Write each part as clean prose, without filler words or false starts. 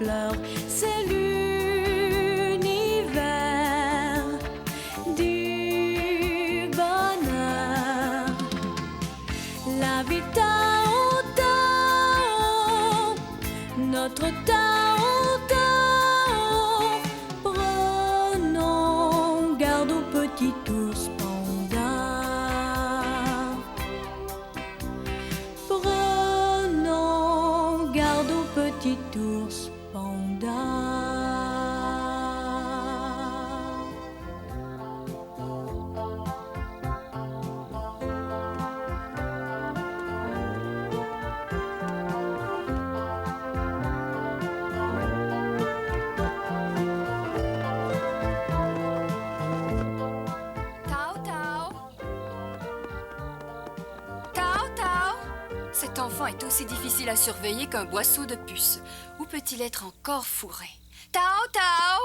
fleurs, c'est l'univers du bonheur. La vie Tao Tao, notre Tao Tao. Prenons garde aux petits ours pandas. Prenons garde aux petits ours pandas. Tao Tao. Tao Tao. Cet enfant est aussi difficile à surveiller qu'un boisseau de puce. Où peut-il être encore fourré? Tao Tao.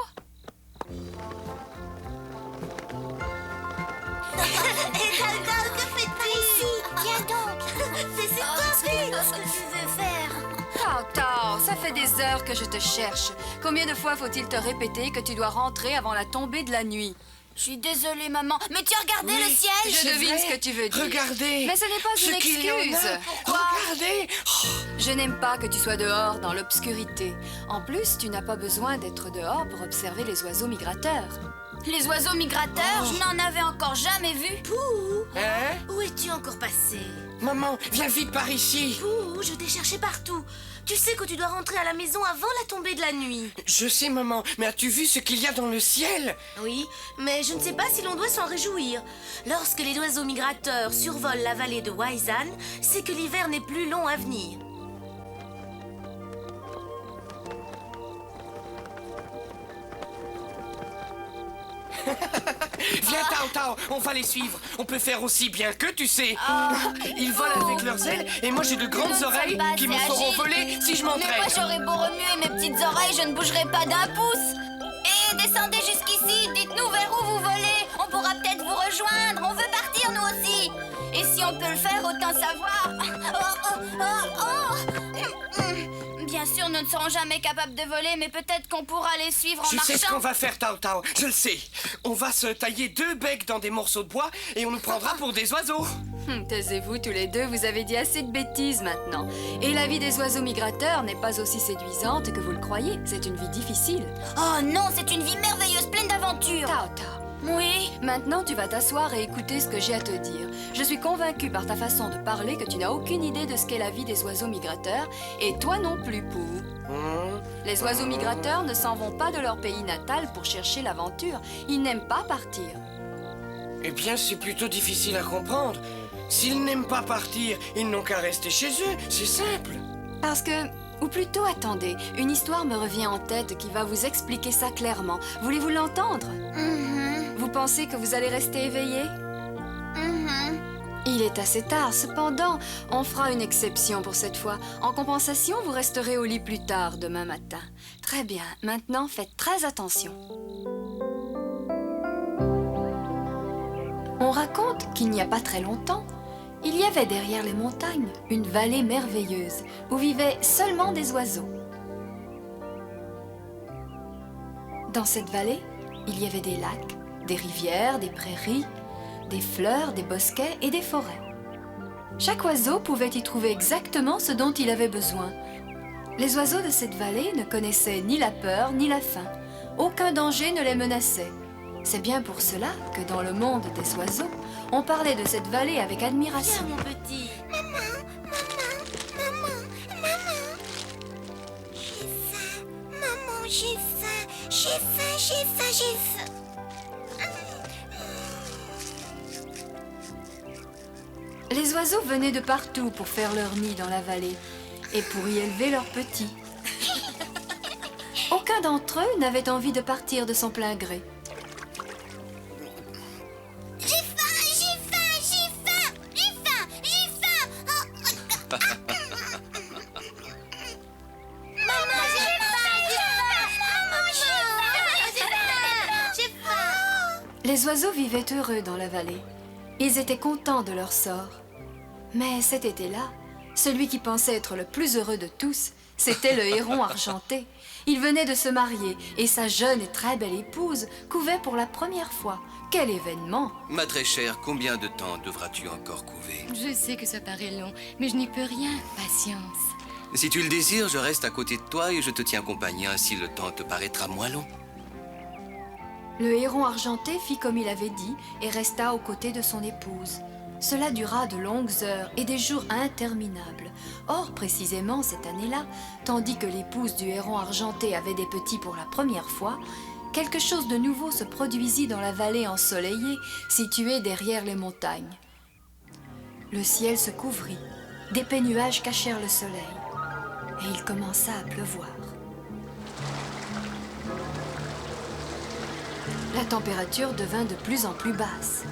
Tao, que fais-tu ici? Viens donc. C'est toi, qu'est-ce que tu veux faire? Tao Tao, ça fait des heures que je te cherche. Combien de fois faut-il te répéter que tu dois rentrer avant la tombée de la nuit? Je suis désolée, maman, mais tu as regardé le ciel? Je devine ce que tu veux dire. Regardez. Mais ce n'est pas une excuse. Pourquoi? Regardez. Je n'aime pas que tu sois dehors dans l'obscurité. En plus, tu n'as pas besoin d'être dehors pour observer les oiseaux migrateurs. Les oiseaux migrateurs, je n'en avais encore jamais vu. Pouh, Hein? où es-tu encore passé? Maman, viens vite par ici. Pouh, je t'ai cherché partout. Tu sais que tu dois rentrer à la maison avant la tombée de la nuit. Je sais, maman, mais as-tu vu ce qu'il y a dans le ciel? Oui, mais je ne sais pas si l'on doit s'en réjouir. Lorsque les oiseaux migrateurs survolent la vallée de Waisan, c'est que l'hiver n'est plus long à venir. Viens, Tao Tao, on va les suivre. On peut faire aussi bien que tu sais. Ils volent avec leurs ailes et moi j'ai de grandes oreilles qui me feront voler si je Mais moi m'entraîne. j'aurais beau remuer mes petites oreilles, je ne bougerai pas d'un pouce. Et descendez jusqu'ici, dites-nous vers où vous volez. On pourra peut-être vous rejoindre, on veut partir nous aussi. Et si on peut le faire, autant savoir. Bien sûr, nous ne serons jamais capables de voler, mais peut-être qu'on pourra les suivre en Je sais ce qu'on marchant. va faire, Tao Tao, je le sais. On va se tailler 2 becs dans des morceaux de bois et on nous prendra pour des oiseaux. Taisez-vous tous les deux, vous avez dit assez de bêtises maintenant. Et la vie des oiseaux migrateurs n'est pas aussi séduisante que vous le croyez. C'est une vie difficile. Oh non, c'est une vie merveilleuse, pleine d'aventures. Tao Tao. Oui. Maintenant, tu vas t'asseoir et écouter ce que j'ai à te dire. Je suis convaincue par ta façon de parler que tu n'as aucune idée de ce qu'est la vie des oiseaux migrateurs, et toi non plus, Pou. Les oiseaux migrateurs ne s'en vont pas de leur pays natal pour chercher l'aventure. Ils n'aiment pas partir. Eh bien, c'est plutôt difficile à comprendre. S'ils n'aiment pas partir, ils n'ont qu'à rester chez eux, c'est simple. Parce que... Ou plutôt, attendez, une histoire me revient en tête qui va vous expliquer ça clairement. Voulez-vous l'entendre? Vous pensez que vous allez rester éveillé? Il est assez tard, cependant, on fera une exception pour cette fois. En compensation, vous resterez au lit plus tard, demain matin. Très bien, maintenant faites très attention. On raconte qu'il n'y a pas très longtemps, il y avait derrière les montagnes une vallée merveilleuse où vivaient seulement des oiseaux. Dans cette vallée, il y avait des lacs, des rivières, des prairies, des fleurs, des bosquets et des forêts. Chaque oiseau pouvait y trouver exactement ce dont il avait besoin. Les oiseaux de cette vallée ne connaissaient ni la peur ni la faim. Aucun danger ne les menaçait. C'est bien pour cela que dans le monde des oiseaux, on parlait de cette vallée avec admiration. Viens, mon petit. Maman, j'ai faim. J'ai faim, j'ai faim, j'ai faim. Les oiseaux venaient de partout pour faire leur nid dans la vallée et pour y élever leurs petits. Aucun d'entre eux n'avait envie de partir de son plein gré. J'ai faim, j'ai faim, j'ai faim. J'ai faim, j'ai faim. Maman, j'ai faim, j'ai faim. Maman, j'ai faim. Les oiseaux vivaient heureux dans la vallée. Ils étaient contents de leur sort. Mais cet été-là, celui qui pensait être le plus heureux de tous, c'était le héron argenté. Il venait de se marier et sa jeune et très belle épouse couvait pour la première fois. Quel événement! Ma très chère, combien de temps devras-tu encore couver? Je sais que ça paraît long, mais je n'y peux rien. Patience. Si tu le désires, je reste à côté de toi et je te tiens compagnie, ainsi le temps te paraîtra moins long. Le héron argenté fit comme il avait dit et resta aux côtés de son épouse. Cela dura de longues heures et des jours interminables. Or, précisément cette année-là, tandis que l'épouse du héron argenté avait des petits pour la première fois, quelque chose de nouveau se produisit dans la vallée ensoleillée située derrière les montagnes. Le ciel se couvrit, d'épais nuages cachèrent le soleil et il commença à pleuvoir. La température devint de plus en plus basse.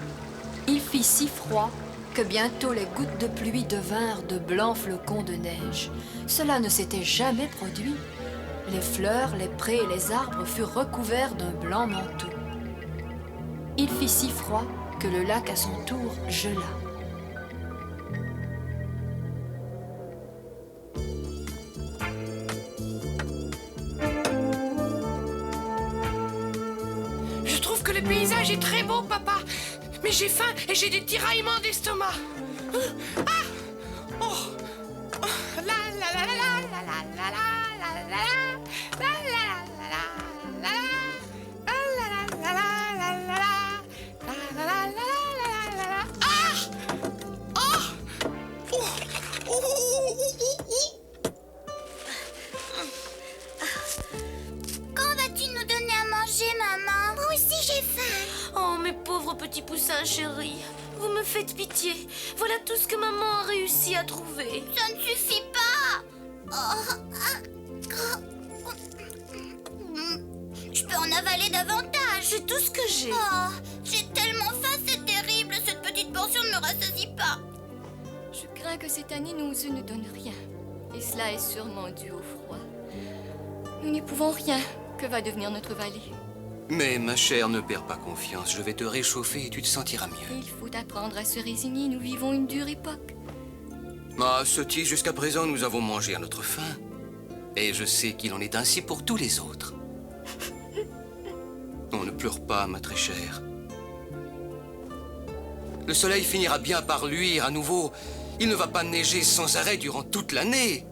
Il fit si froid que bientôt les gouttes de pluie devinrent de blancs flocons de neige. Cela ne s'était jamais produit. Les fleurs, les prés et les arbres furent recouverts d'un blanc manteau. Il fit si froid que le lac à son tour gela. Je trouve que le paysage est très beau, papa. Mais j'ai faim et j'ai des tiraillements d'estomac. Ah! Oh! Oh! La la la la la la la la la la la Quand vas-tu nous donner à manger, maman? Moi aussi, j'ai faim. Oh, mes pauvres petits poussins chéris, vous me faites pitié. Voilà tout ce que maman a réussi à trouver. Ça ne suffit pas. Je peux en avaler davantage. C'est tout ce que j'ai. Oh, j'ai tellement faim, c'est terrible. Cette petite portion ne me rassasie pas. Je crains que cette année nos œufs ne donnent rien. Et cela est sûrement dû au froid. Nous n'y pouvons rien. Que va devenir notre vallée? Mais ma chère, ne perds pas confiance. Je vais te réchauffer et tu te sentiras mieux. Il faut apprendre à se résigner. Nous vivons une dure époque. Ah, Sotis, jusqu'à présent, nous avons mangé à notre faim. Et je sais qu'il en est ainsi pour tous les autres. On ne pleure pas, ma très chère. Le soleil finira bien par luire à nouveau. Il ne va pas neiger sans arrêt durant toute l'année.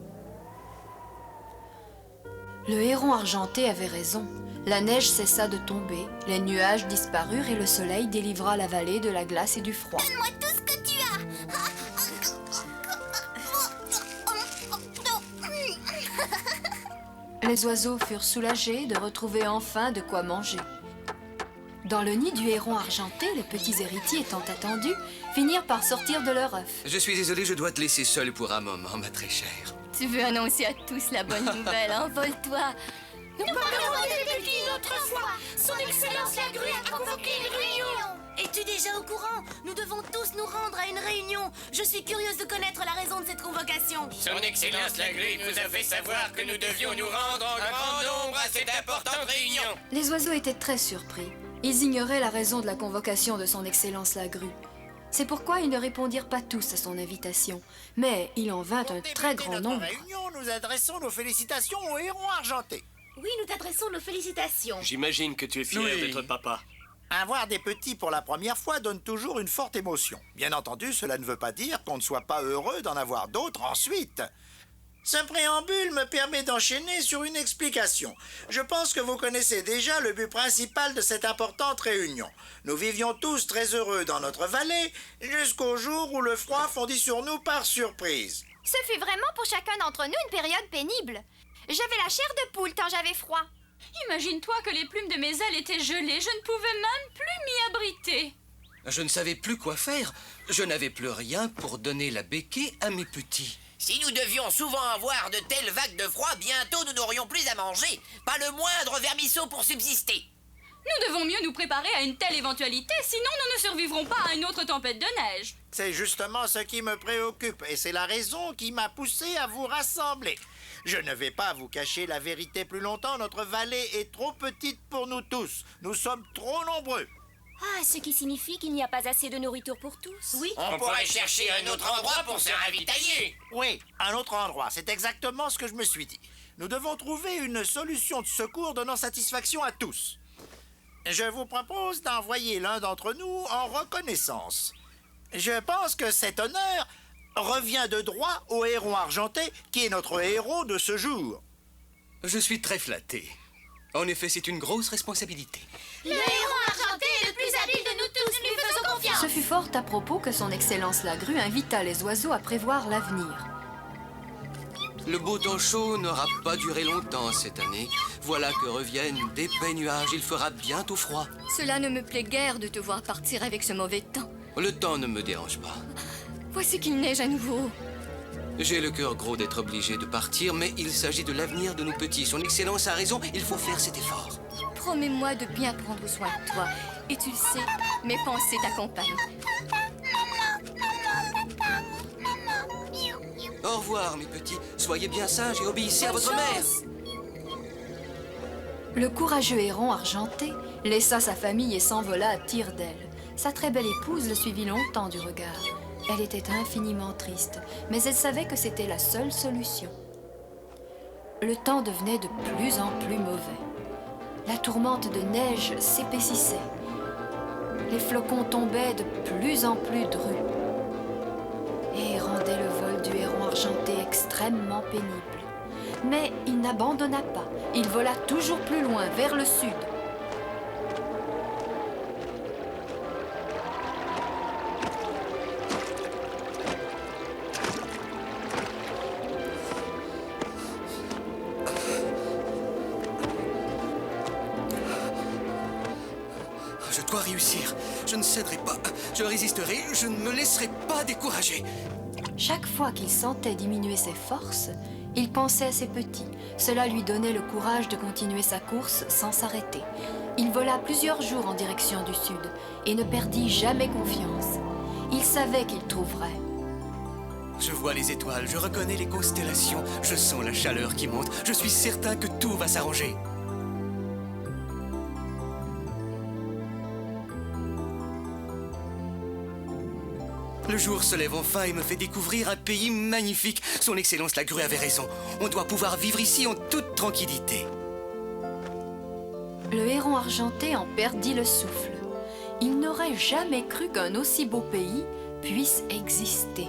Le héron argenté avait raison. La neige cessa de tomber, les nuages disparurent et le soleil délivra la vallée de la glace et du froid. Donne-moi tout ce que tu as. Les oiseaux furent soulagés de retrouver enfin de quoi manger. Dans le nid du héron argenté, les petits héritiers étant attendus, finirent par sortir de leur œuf. Je suis désolé, je dois te laisser seule pour un moment, ma très chère. Tu veux annoncer à tous la bonne nouvelle? Envole-toi. Nous parlerons des petits une autre fois. Son Excellence la grue a convoqué une réunion. Es-tu déjà au courant? Nous devons tous nous rendre à une réunion. Je suis curieuse de connaître la raison de cette convocation. Son Excellence la grue nous a fait savoir que nous devions nous rendre en grand nombre à cette importante réunion. Les oiseaux étaient très surpris. Ils ignoraient la raison de la convocation de son Excellence la grue. C'est pourquoi ils ne répondirent pas tous à son invitation. Mais il en vint un très grand nombre. Réunion, nous adressons nos félicitations au héron argenté. Oui, nous t'adressons nos félicitations. J'imagine que tu es fier d'être papa. Avoir des petits pour la première fois donne toujours une forte émotion. Bien entendu, cela ne veut pas dire qu'on ne soit pas heureux d'en avoir d'autres ensuite. Ce préambule me permet d'enchaîner sur une explication. Je pense que vous connaissez déjà le but principal de cette importante réunion. Nous vivions tous très heureux dans notre vallée, jusqu'au jour où le froid fondit sur nous par surprise. Ce fut vraiment pour chacun d'entre nous une période pénible. J'avais la chair de poule tant j'avais froid. Imagine-toi que les plumes de mes ailes étaient gelées. Je ne pouvais même plus m'y abriter. Je ne savais plus quoi faire. Je n'avais plus rien pour donner la béquille à mes petits. Si nous devions souvent avoir de telles vagues de froid, bientôt nous n'aurions plus à manger. Pas le moindre vermisseau pour subsister. Nous devons mieux nous préparer à une telle éventualité, sinon nous ne survivrons pas à une autre tempête de neige. C'est justement ce qui me préoccupe et c'est la raison qui m'a poussé à vous rassembler. Je ne vais pas vous cacher la vérité plus longtemps, notre vallée est trop petite pour nous tous. Nous sommes trop nombreux. Ah, ce qui signifie qu'il n'y a pas assez de nourriture pour tous. Oui. On pourrait chercher un autre endroit pour se ravitailler. Oui, un autre endroit, c'est exactement ce que je me suis dit. nous devons trouver une solution de secours donnant satisfaction à tous. Je vous propose d'envoyer l'un d'entre nous en reconnaissance. Je pense que cet honneur revient de droit au héron argenté qui est notre héros de ce jour. Je suis très flatté. En effet, c'est une grosse responsabilité. Le héron argenté est le plus habile de nous tous, nous lui faisons confiance. Ce fut fort à propos que son Excellence la grue invita les oiseaux à prévoir l'avenir. Le beau temps chaud n'aura pas duré longtemps cette année. Voilà que reviennent d'épais nuages. Il fera bientôt froid. Cela ne me plaît guère de te voir partir avec ce mauvais temps. Le temps ne me dérange pas. Voici qu'il neige à nouveau. J'ai le cœur gros d'être obligé de partir, mais il s'agit de l'avenir de nos petits. Son Excellence a raison, il faut faire cet effort. Promets-moi de bien prendre soin de toi. Et tu le sais, mes pensées t'accompagnent. Au revoir, mes petits. Soyez bien sages et obéissez à votre mère. Le courageux héron argenté laissa sa famille et s'envola à tire d'aile. Sa très belle épouse le suivit longtemps du regard. Elle était infiniment triste, mais elle savait que c'était la seule solution. Le temps devenait de plus en plus mauvais. La tourmente de neige s'épaississait. Les flocons tombaient de plus en plus drus et rendaient le vol du héron argenté extrêmement pénible. Mais il n'abandonna pas. Il vola toujours plus loin, vers le sud. Je dois réussir. Je ne céderai pas. Je résisterai. Je ne me laisserai pas décourager. Chaque fois qu'il sentait diminuer ses forces, il pensait à ses petits. Cela lui donnait le courage de continuer sa course sans s'arrêter. Il vola plusieurs jours en direction du sud et ne perdit jamais confiance. Il savait qu'il trouverait. Je vois les étoiles, je reconnais les constellations, je sens la chaleur qui monte. Je suis certain que tout va s'arranger. Le jour se lève enfin et me fait découvrir un pays magnifique. Son Excellence la grue avait raison. On doit pouvoir vivre ici en toute tranquillité. Le héron argenté en perdit le souffle. Il n'aurait jamais cru qu'un aussi beau pays puisse exister.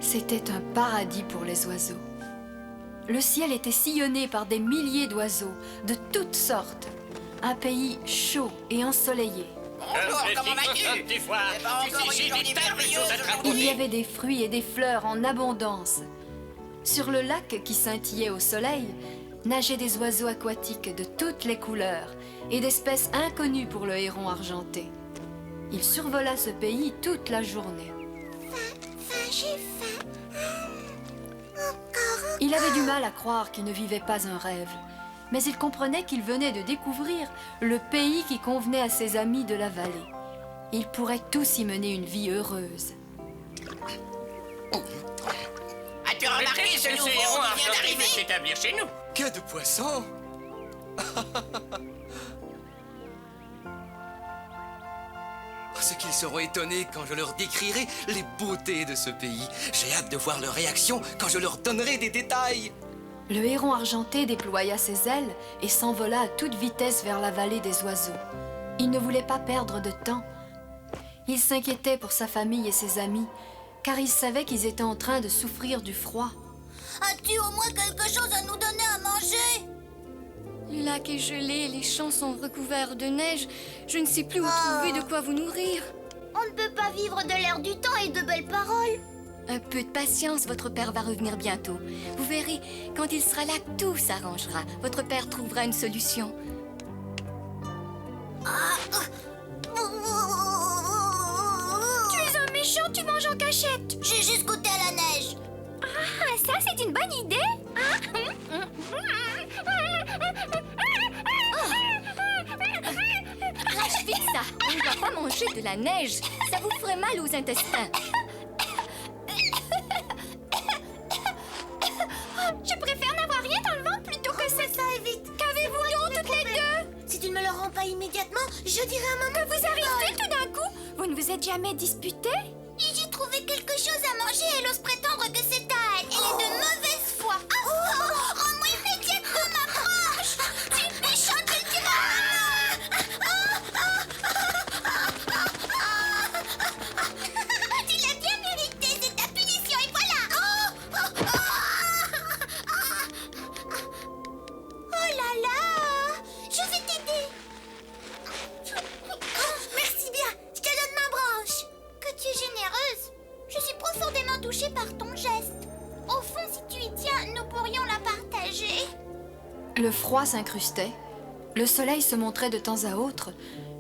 C'était un paradis pour les oiseaux. Le ciel était sillonné par des milliers d'oiseaux, de toutes sortes. Un pays chaud et ensoleillé. Bonjour, comment vas-tu? Il y avait des fruits et des fleurs en abondance. Sur le lac qui scintillait au soleil, nageaient des oiseaux aquatiques de toutes les couleurs et d'espèces inconnues pour le héron argenté. Il survola ce pays toute la journée. J'ai faim. Encore. Il avait du mal à croire qu'il ne vivait pas un rêve, mais il comprenait qu'il venait de découvrir le pays qui convenait à ses amis de la vallée. Ils pourraient tous y mener une vie heureuse. As-tu remarqué ce nouveau qui vient d'arriver? S'établir chez nous. Que de poissons! Ce qu'ils seront étonnés quand je leur décrirai les beautés de ce pays. J'ai hâte de voir leur réaction quand je leur donnerai des détails. Le héron argenté déploya ses ailes et s'envola à toute vitesse vers la vallée des oiseaux. Il ne voulait pas perdre de temps. Il s'inquiétait pour sa famille et ses amis, car il savait qu'ils étaient en train de souffrir du froid. As-tu au moins quelque chose à nous donner à manger? Le lac est gelé, les champs sont recouverts de neige. Je ne sais plus où trouver de quoi vous nourrir. On ne peut pas vivre de l'air du temps et de belles paroles. Un peu de patience, votre père va revenir bientôt. Vous verrez, quand il sera là, tout s'arrangera. Votre père trouvera une solution. Tu es un méchant, tu manges en cachette. J'ai juste goûté à la neige. Ah, ça c'est une bonne idée. Lâche vite ça. On ne va pas manger de la neige. Ça vous ferait mal aux intestins. Je préfère n'avoir rien dans le ventre plutôt que ça. Ça évite. Qu'avez-vous donc toutes les deux? pas immédiatement, je dirai à maman. Vous arrivez tout d'un coup? Vous ne vous êtes jamais disputé? J'ai trouvé quelque chose à manger et elle ose prétendre que c'est à elle. Elle est de mauvaise foi. Rends-moi immédiatement ma branche. Tu es méchante, tu Tu l'as bien mérité, c'est ta punition et voilà. Oh là là, je vais t'aider. Merci bien, je te donne ma branche. Que tu es généreuse. Je suis profondément touchée par ton geste. Au fond, si tu y tiens, nous pourrions la partager. Le froid s'incrustait, le soleil se montrait de temps à autre,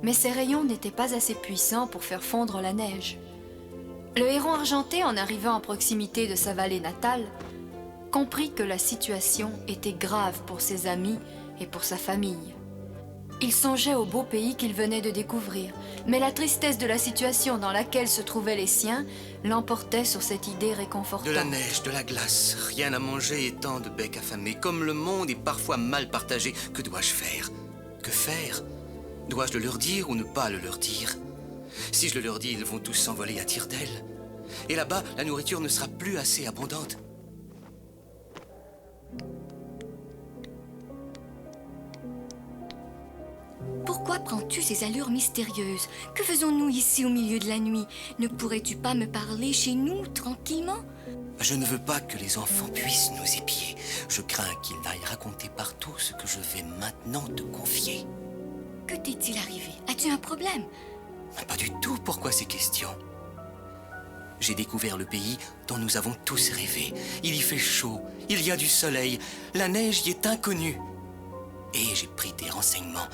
mais ses rayons n'étaient pas assez puissants pour faire fondre la neige. Le héron argenté, en arrivant à proximité de sa vallée natale, comprit que la situation était grave pour ses amis et pour sa famille. Il songeait au beau pays qu'il venait de découvrir, mais la tristesse de la situation dans laquelle se trouvaient les siens l'emportait sur cette idée réconfortante. De la neige, de la glace, rien à manger et tant de becs affamés. Comme le monde est parfois mal partagé, que dois-je faire? Que faire? Dois-je le leur dire ou ne pas le leur dire? Si je le leur dis, ils vont tous s'envoler à tire-d'aile. Et là-bas, la nourriture ne sera plus assez abondante. Pourquoi prends-tu ces allures mystérieuses? Que faisons-nous ici au milieu de la nuit? Ne pourrais-tu pas me parler chez nous, tranquillement? Je ne veux pas que les enfants puissent nous épier. Je crains qu'ils n'aillent raconter partout ce que je vais maintenant te confier. Que t'est-il arrivé? As-tu un problème? Pas du tout. Pourquoi ces questions? J'ai découvert le pays dont nous avons tous rêvé. Il y fait chaud, il y a du soleil, la neige y est inconnue. Et j'ai pris des renseignements.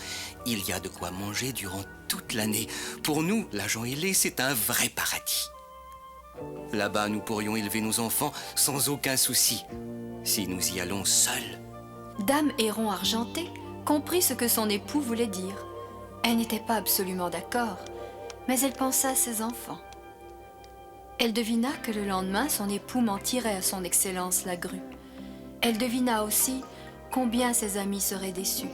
Il y a de quoi manger durant toute l'année. Pour nous, l'agent ailé, c'est un vrai paradis. Là-bas, nous pourrions élever nos enfants sans aucun souci, si nous y allons seuls. Dame Héron argenté comprit ce que son époux voulait dire. Elle n'était pas absolument d'accord, mais elle pensa à ses enfants. Elle devina que le lendemain, son époux mentirait à son Excellence la grue. Elle devina aussi combien ses amis seraient déçus.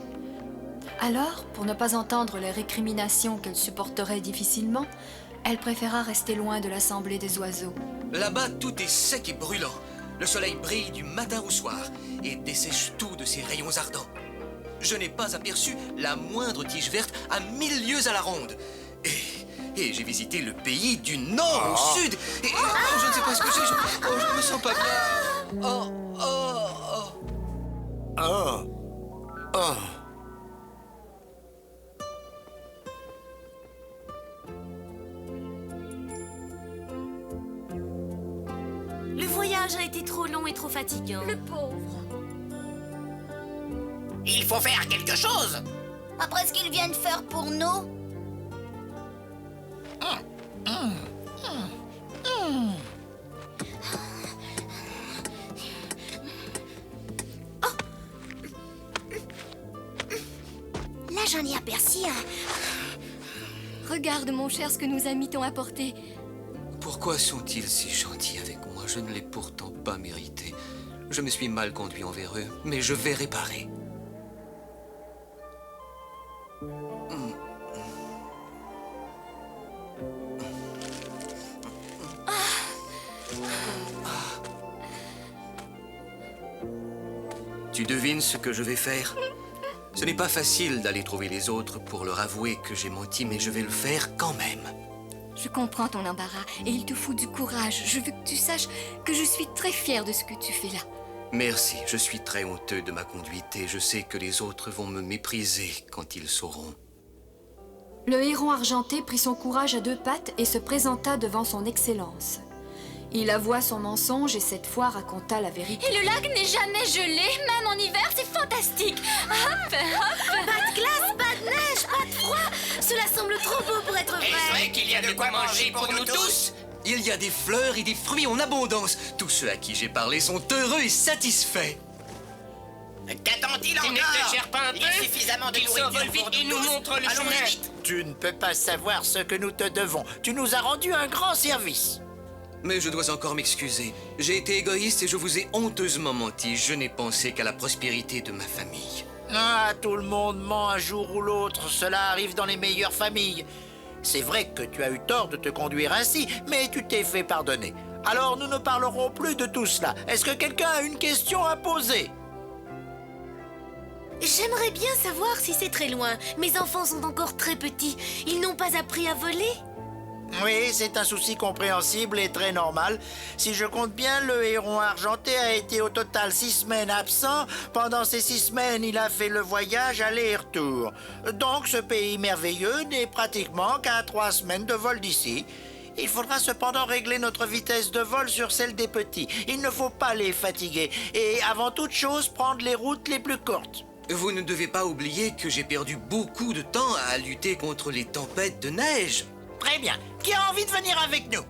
Alors, pour ne pas entendre les récriminations qu'elle supporterait difficilement, elle préféra rester loin de l'assemblée des oiseaux. Là-bas, tout est sec et brûlant. Le soleil brille du matin au soir et dessèche tout de ses rayons ardents. Je n'ai pas aperçu la moindre tige verte à 1000 lieues à la ronde. Et j'ai visité le pays du nord au sud. Et je ne sais pas ce que c'est. Je me sens pas bien. Le voyage a été trop long et trop fatigant. Le pauvre. Il faut faire quelque chose. Après ce qu'il vient de faire pour nous. Là, j'en ai aperçu un. Regarde, mon cher, ce que nos amis t'ont apporté. Pourquoi sont-ils si gentils avec moi? Je ne l'ai pourtant pas mérité. Je me suis mal conduit envers eux, mais je vais réparer. Tu devines ce que je vais faire? Ce n'est pas facile d'aller trouver les autres pour leur avouer que j'ai menti, mais je vais le faire quand même. Je comprends ton embarras et il te faut du courage. Je veux que tu saches que je suis très fière de ce que tu fais là. Merci, je suis très honteux de ma conduite et je sais que les autres vont me mépriser quand ils sauront. Le héron argenté prit son courage à deux pattes et se présenta devant son Excellence. Il avoua son mensonge et cette fois raconta la vérité. Et le lac n'est jamais gelé, même en hiver, c'est fantastique. Hop, hop. Pas de glace, pas de neige, pas de froid. Cela semble trop beau pour être Est-ce vrai. vrai qu'il y a de quoi manger pour nous tous? Il y a des fleurs et des fruits en abondance. Tous ceux à qui j'ai parlé sont heureux et satisfaits. Qu'attend-il encore? Tu ne te gères pas un peu? Il y a suffisamment de Qu'il s'envole nourriture vite pour et nous tous. montre le Allons-y chemin. vite. Tu ne peux pas savoir ce que nous te devons. Tu nous as rendu un grand service. Mais je dois encore m'excuser. J'ai été égoïste et je vous ai honteusement menti. Je n'ai pensé qu'à la prospérité de ma famille. Ah, tout le monde ment un jour ou l'autre, cela arrive dans les meilleures familles. C'est vrai que tu as eu tort de te conduire ainsi, mais tu t'es fait pardonner. Alors nous ne parlerons plus de tout cela. Est-ce que quelqu'un a une question à poser? J'aimerais bien savoir si c'est très loin. Mes enfants sont encore très petits. Ils n'ont pas appris à voler. Oui, c'est un souci compréhensible et très normal. Si je compte bien, le héron argenté a été au total 6 semaines absent. Pendant ces 6 semaines, il a fait le voyage aller et retour. Donc ce pays merveilleux n'est pratiquement qu'à 3 semaines de vol d'ici. Il faudra cependant régler notre vitesse de vol sur celle des petits. Il ne faut pas les fatiguer. Et avant toute chose, prendre les routes les plus courtes. Vous ne devez pas oublier que j'ai perdu beaucoup de temps à lutter contre les tempêtes de neige. Très bien. Qui a envie de venir avec nous?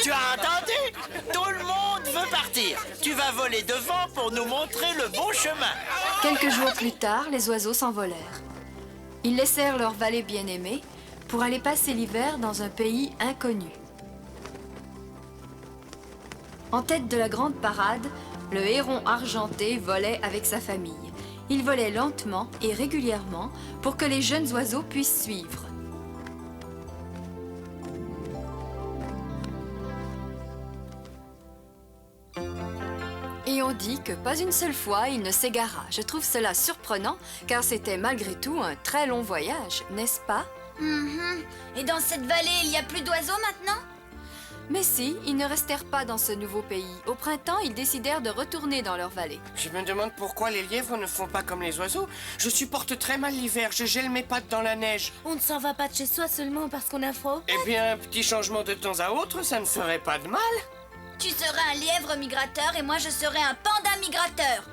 Tu as entendu? Tout le monde veut partir. Tu vas voler devant pour nous montrer le bon chemin. Quelques jours plus tard, les oiseaux s'envolèrent. Ils laissèrent leur vallée bien-aimée pour aller passer l'hiver dans un pays inconnu. En tête de la grande parade, le héron argenté volait avec sa famille. Il volait lentement et régulièrement pour que les jeunes oiseaux puissent suivre. Et on dit que pas une seule fois il ne s'égara. Je trouve cela surprenant car c'était malgré tout un très long voyage, n'est-ce pas? Et dans cette vallée, il n'y a plus d'oiseaux maintenant? Mais si, ils ne restèrent pas dans ce nouveau pays. Au printemps, ils décidèrent de retourner dans leur vallée. Je me demande pourquoi les lièvres ne font pas comme les oiseaux. Je supporte très mal l'hiver, je gèle mes pattes dans la neige. On ne s'en va pas de chez soi seulement parce qu'on a froid. Eh bien, un petit changement de temps à autre, ça ne ferait pas de mal. Tu serais un lièvre migrateur et moi je serais un panda migrateur.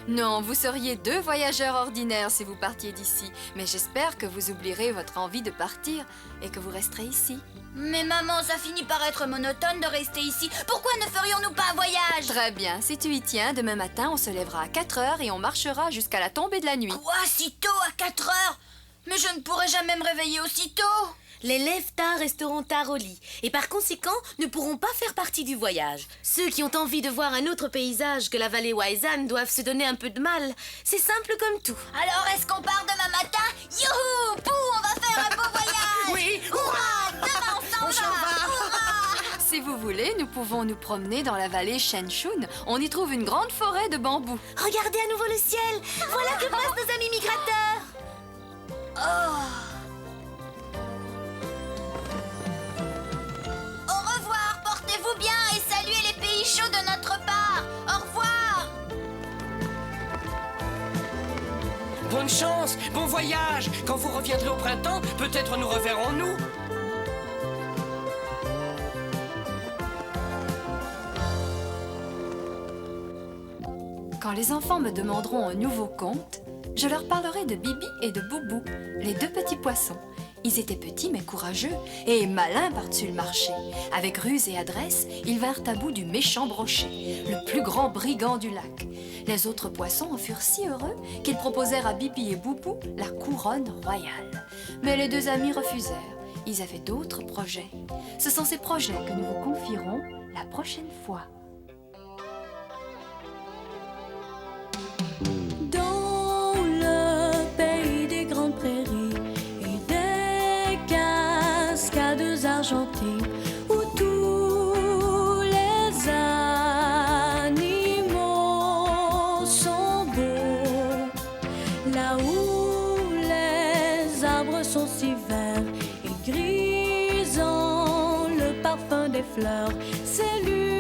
Non, vous seriez 2 voyageurs ordinaires si vous partiez d'ici. Mais j'espère que vous oublierez votre envie de partir et que vous resterez ici. Mais maman, ça finit par être monotone de rester ici. Pourquoi ne ferions-nous pas un voyage? Très bien, si tu y tiens, demain matin, on se lèvera à 4 heures et on marchera jusqu'à la tombée de la nuit. Quoi, si tôt, à 4 heures? Mais je ne pourrai jamais me réveiller aussi tôt. Les lève-tard resteront tard au lit et par conséquent ne pourront pas faire partie du voyage. Ceux qui ont envie de voir un autre paysage que la vallée Waisan doivent se donner un peu de mal. C'est simple comme tout. Alors est-ce qu'on part demain matin? Youhou! Pouh, on va faire un beau voyage! Oui! Hurrah! Demain on s'en va! Hurrah! Si vous voulez, nous pouvons nous promener dans la vallée Shenshun. On y trouve une grande forêt de bambous. Regardez à nouveau le ciel. Voilà que passent nos amis migrateurs. Au revoir, portez-vous bien et saluez les pays chauds de notre part. Au revoir! Bonne chance, bon voyage. Quand vous reviendrez au printemps, peut-être nous reverrons-nous. Quand les enfants me demanderont un nouveau conte, je leur parlerai de Bibi et de Boubou, les 2 petits poissons. Ils étaient petits mais courageux et malins par-dessus le marché. Avec ruse et adresse, ils vinrent à bout du méchant brochet, le plus grand brigand du lac. Les autres poissons en furent si heureux qu'ils proposèrent à Bibi et Boubou la couronne royale. Mais les 2 amis refusèrent. Ils avaient d'autres projets. Ce sont ces projets que nous vous confierons la prochaine fois. Dans le pays des grandes prairies et des cascades argentées, où tous les animaux sont beaux, là où les arbres sont si verts et grisants, le parfum des fleurs, c'est lui